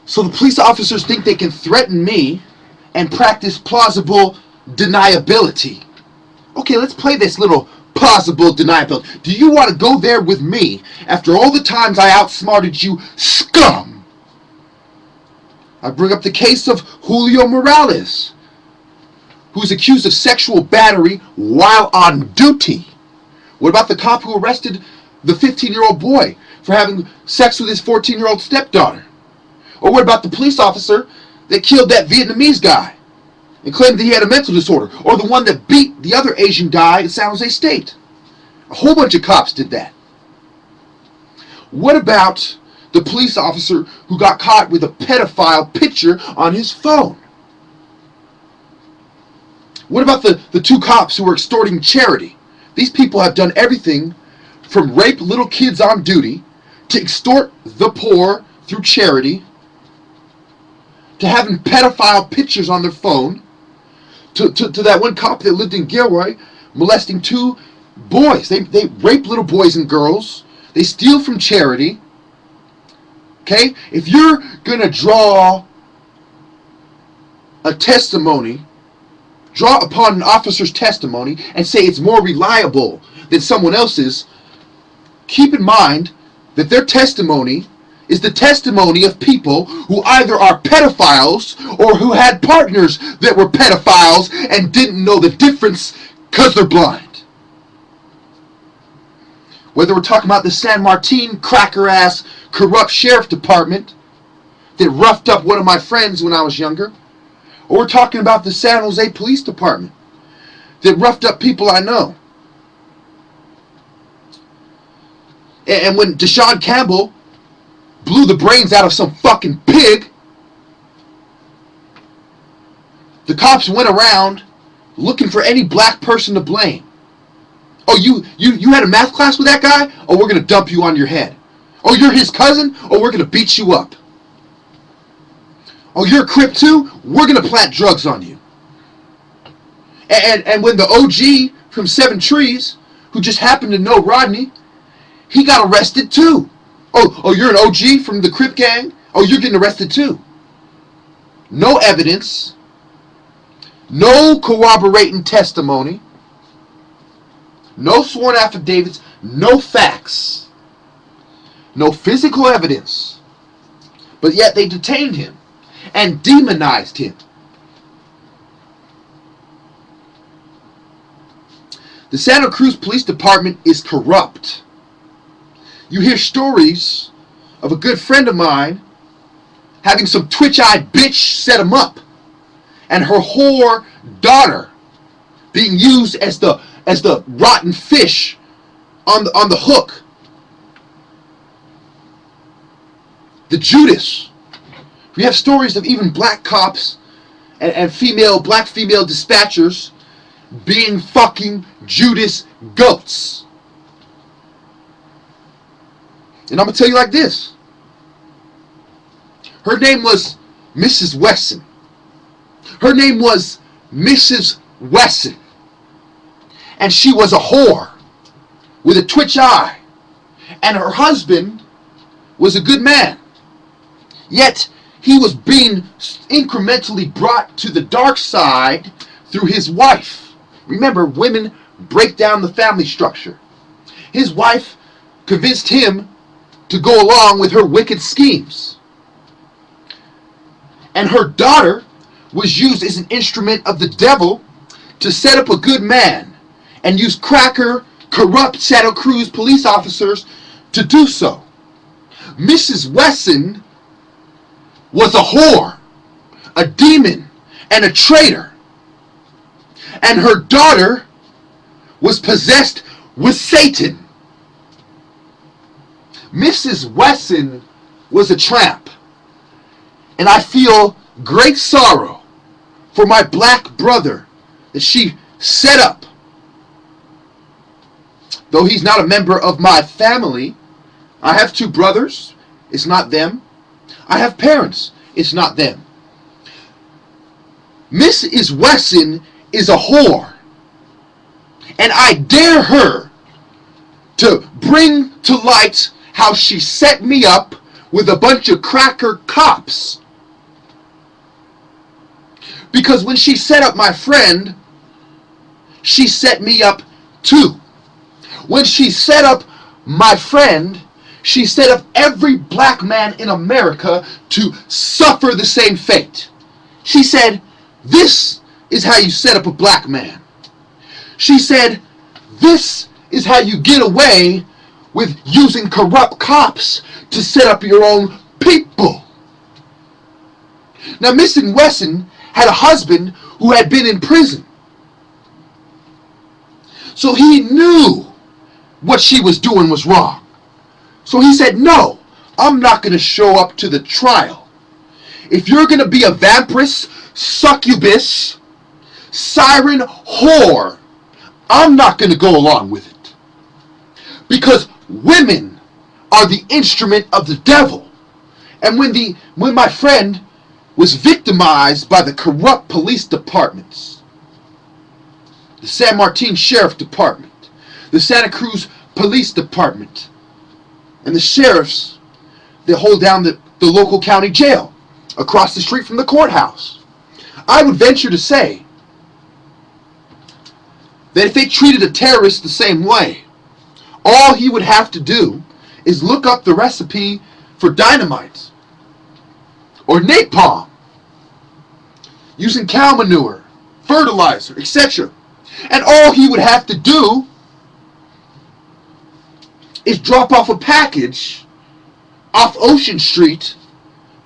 So the police officers think they can threaten me and practice plausible deniability. Okay, let's play this little plausible deniability. Do you want to go there with me after all the times I outsmarted you, scum? I bring up the case of Julio Morales, who's accused of sexual battery while on duty. What about the cop who arrested the 15-year-old boy for having sex with his 14-year-old stepdaughter? Or what about the police officer that killed that Vietnamese guy and claimed that he had a mental disorder? Or the one that beat the other Asian guy in San Jose State? A whole bunch of cops did that. What about the police officer who got caught with a pedophile picture on his phone? What about the two cops who were extorting charity? These people have done everything from rape little kids on duty to extort the poor through charity to having pedophile pictures on their phone to that one cop that lived in Gilroy molesting two boys. They rape little boys and girls. They steal from charity. Okay? If you're going to draw a testimony, draw upon an officer's testimony and say it's more reliable than someone else's, keep in mind that their testimony is the testimony of people who either are pedophiles or who had partners that were pedophiles and didn't know the difference because they're blind. Whether we're talking about the San Martin cracker-ass corrupt sheriff department that roughed up one of my friends when I was younger, or we're talking about the San Jose Police Department that roughed up people I know. And when Deshaun Campbell blew the brains out of some fucking pig, the cops went around looking for any black person to blame. Oh, you had a math class with that guy? Oh, we're going to dump you on your head. Oh, you're his cousin? Oh, we're going to beat you up. Oh, you're a Crip too? We're going to plant drugs on you. And when the OG from Seven Trees, who just happened to know Rodney, he got arrested too. Oh, you're an OG from the Crip gang? Oh, you're getting arrested too. No evidence. No corroborating testimony. No sworn affidavits. No facts. No physical evidence. But yet they detained him and demonized him. The Santa Cruz Police Department is corrupt. You hear stories of a good friend of mine having some twitch-eyed bitch set him up, and her whore daughter being used as the rotten fish on the hook. The Judas. We have stories of even black cops and black female dispatchers being fucking Judas goats. And I'm going to tell you like this. Her name was Mrs. Wesson. Her name was Mrs. Wesson. And she was a whore with a twitch eye. And her husband was a good man. Yet he was being incrementally brought to the dark side through his wife. Remember, women break down the family structure. His wife convinced him to go along with her wicked schemes. And her daughter was used as an instrument of the devil to set up a good man and use corrupt Santa Cruz police officers to do so. Mrs. Wesson was a whore, a demon, and a traitor. And her daughter was possessed with Satan. Mrs. Wesson was a tramp. And I feel great sorrow for my black brother that she set up. Though he's not a member of my family, I have two brothers. It's not them. I have parents. It's not them. Mrs. Wesson is a whore. And I dare her to bring to light how she set me up with a bunch of cracker cops. Because when she set up my friend, she set me up too. When she set up my friend, she set up every black man in America to suffer the same fate. She said, this is how you set up a black man. She said, this is how you get away with using corrupt cops to set up your own people. Now, Miss Wesson had a husband who had been in prison. So he knew what she was doing was wrong. So he said, no, I'm not going to show up to the trial. If you're going to be a vampiress, succubus, siren, whore, I'm not going to go along with it. Because women are the instrument of the devil. And when my friend was victimized by the corrupt police departments, the San Martin Sheriff Department, the Santa Cruz Police Department, and the sheriffs that hold down the local county jail across the street from the courthouse, I would venture to say that if they treated a terrorist the same way, all he would have to do is look up the recipe for dynamite or napalm using cow manure, fertilizer, etc. And all he would have to do is drop off a package off Ocean Street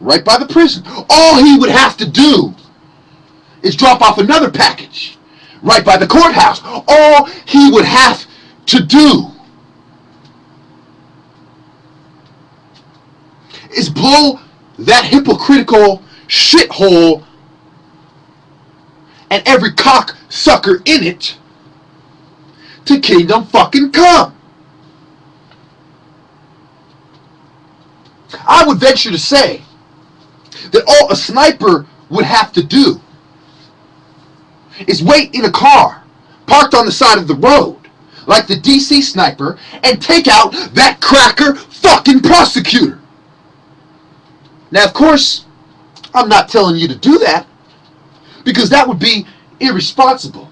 right by the prison. All he would have to do is drop off another package right by the courthouse. All he would have to do is blow that hypocritical shithole and every cocksucker in it to kingdom fucking come. I would venture to say that all a sniper would have to do is wait in a car parked on the side of the road like the DC sniper and take out that cracker fucking prosecutor. Now, of course, I'm not telling you to do that because that would be irresponsible.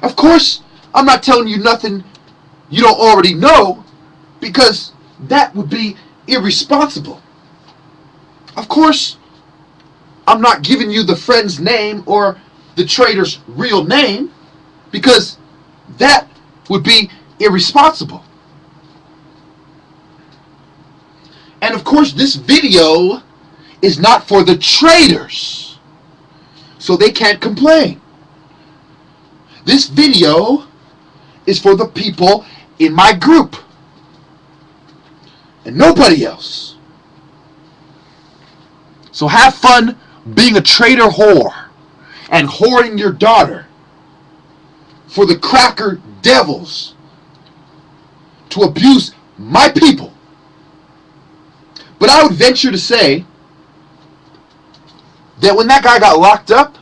Of course, I'm not telling you nothing you don't already know because that would be irresponsible. Of course, I'm not giving you the friend's name or the traitor's real name because that would be irresponsible. And of course, this video is not for the traitors, so they can't complain. This video is for the people in my group and nobody else. So have fun being a traitor whore and whoring your daughter for the cracker devils to abuse my people. But I would venture to say that when that guy got locked up,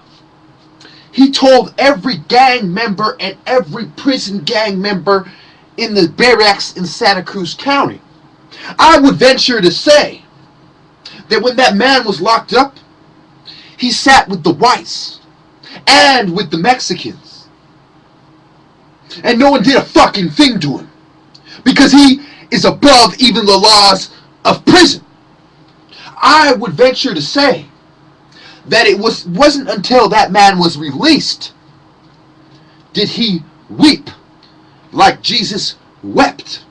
he told every gang member and every prison gang member in the barracks in Santa Cruz County. I would venture to say that when that man was locked up, he sat with the whites and with the Mexicans. And no one did a fucking thing to him because he is above even the laws of prison. I would venture to say that it wasn't until that man was released did he weep like Jesus wept,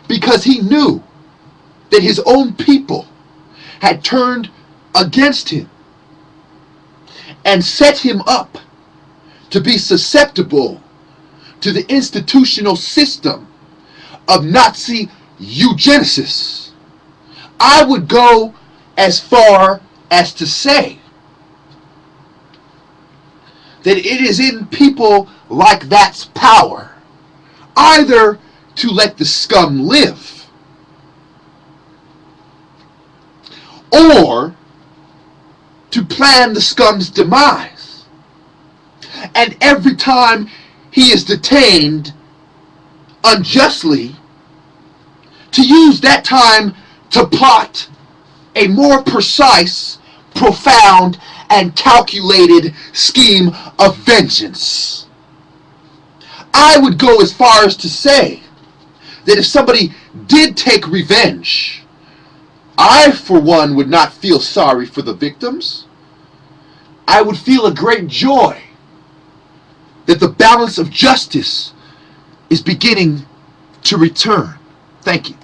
because he knew that his own people had turned against him and set him up to be susceptible to the institutional system of Nazi eugenesis. I would go as far as to say that it is in people like that's power either to let the scum live or to plan the scum's demise. And every time he is detained unjustly to use that time to plot a more precise, profound, and calculated scheme of vengeance. I would go as far as to say that if somebody did take revenge, I, for one, would not feel sorry for the victims. I would feel a great joy that the balance of justice is beginning to return. Thank you.